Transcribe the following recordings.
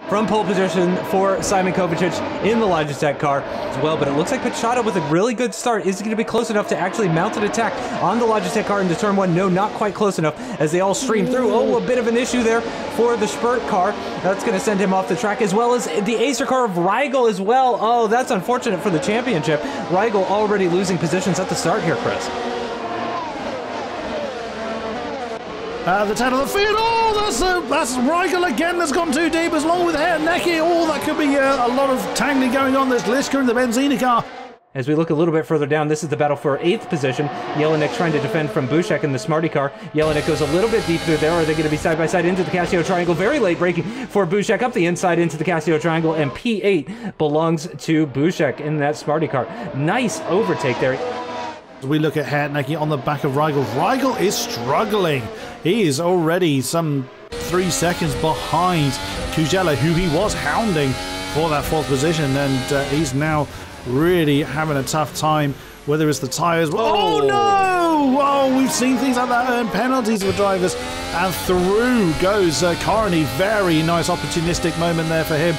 from pole position for Simon Kovacic in the Logitech car as well, but it looks like Pichata with a really good start is going to be close enough to actually mount an attack on the Logitech car into turn one. No, not quite close enough as they all stream through. Oh, a bit of an issue there for the Spurt car. That's going to send him off the track, as well as the Acer car of Rigel as well. Oh, that's unfortunate for the championship. Rigel already losing positions at the start here, Chris. The 10 of the field. Oh, that's Rigel again that's gone too deep, as long with Herr-Necki. Oh, that could be a lot of tangling going on. There's Liska in the Benzina car. As we look a little bit further down, this is the battle for 8th position. Jelinek trying to defend from Bušek in the Smarty car. Jelinek goes a little bit deep through there. Are they going to be side by side into the Casio Triangle? Very late braking for Bušek up the inside into the Casio Triangle, and P8 belongs to Bušek in that Smarty car. Nice overtake there. As we look at Herr-Necki on the back of Rigel, Rigel is struggling. He is already some 3 seconds behind Kujela, who he was hounding for that 4th position, and he's now really having a tough time, whether it's the tyres. Oh no! Oh, we've seen things like that earn penalties for drivers, and through goes Corny. Very nice opportunistic moment there for him.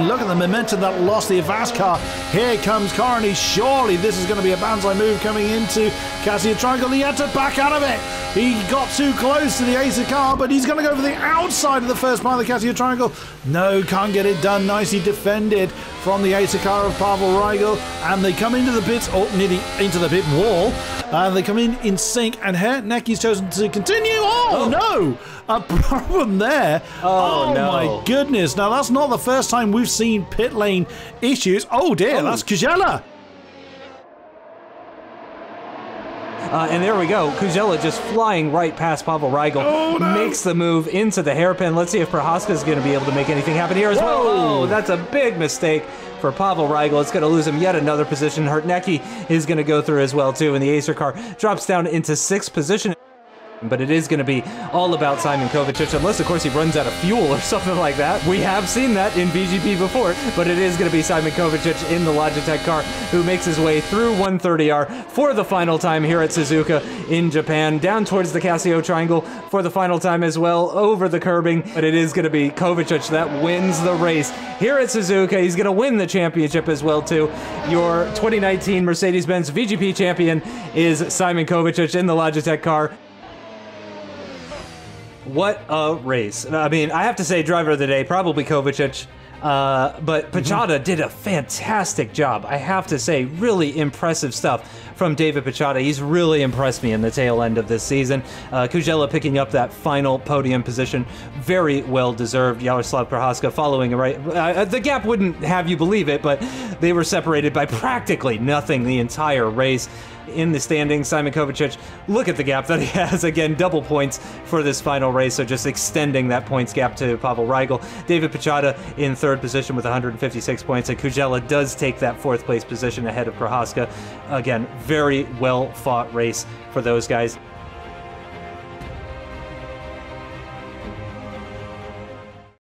Look at the momentum that lost the Avast car. Here comes Corny. Surely this is going to be a banzai move coming into Casio Triangle. He had to back out of it. He got too close to the Acer car, but he's going to go for the outside of the first part of the Casio Triangle. No, can't get it done. Nicely defended from the Acer car of Pavel Rigel. And they come into the pits, nearly into the pit wall. They come in sync, and Herr-Necki's chosen to continue. Oh, no! A problem there. Oh no. My goodness. Now, that's not the first time we've seen pit lane issues. Oh, dear. That's Kujela. And there we go. Kujela just flying right past Pavel Rigel. Oh, no. Makes the move into the hairpin. Let's see if Prohaska is going to be able to make anything happen here as well. Oh, that's a big mistake for Pavel Rigel. It's going to lose him yet another position. Herr-Necki is going to go through as well, too. And the Acer car drops down into 6th position. But it is going to be all about Simon Kovacic, unless, of course, he runs out of fuel or something like that. We have seen that in VGP before, but it is going to be Simon Kovacic in the Logitech car who makes his way through 130R for the final time here at Suzuka in Japan, down towards the Casio Triangle for the final time as well, over the curbing. But it is going to be Kovacic that wins the race here at Suzuka. He's going to win the championship as well, too. Your 2019 Mercedes-Benz VGP champion is Simon Kovacic in the Logitech car. What a race. I mean, I have to say driver of the day, probably Kovacic, but Pichata did a fantastic job. I have to say, really impressive stuff from David Pichata. He's really impressed me in the tail end of this season. Kujela picking up that final podium position. Very well deserved. Yaroslav Prohaska following right. The gap wouldn't have you believe it, but they were separated by practically nothing the entire race. In the standings, Simon Kovacic, look at the gap that he has. Again, double points for this final race, so just extending that points gap to Pavel Rigel. David Pichata in 3rd position with 156 points, and Kujela does take that 4th place position ahead of Prohaska. Again, very well fought race for those guys.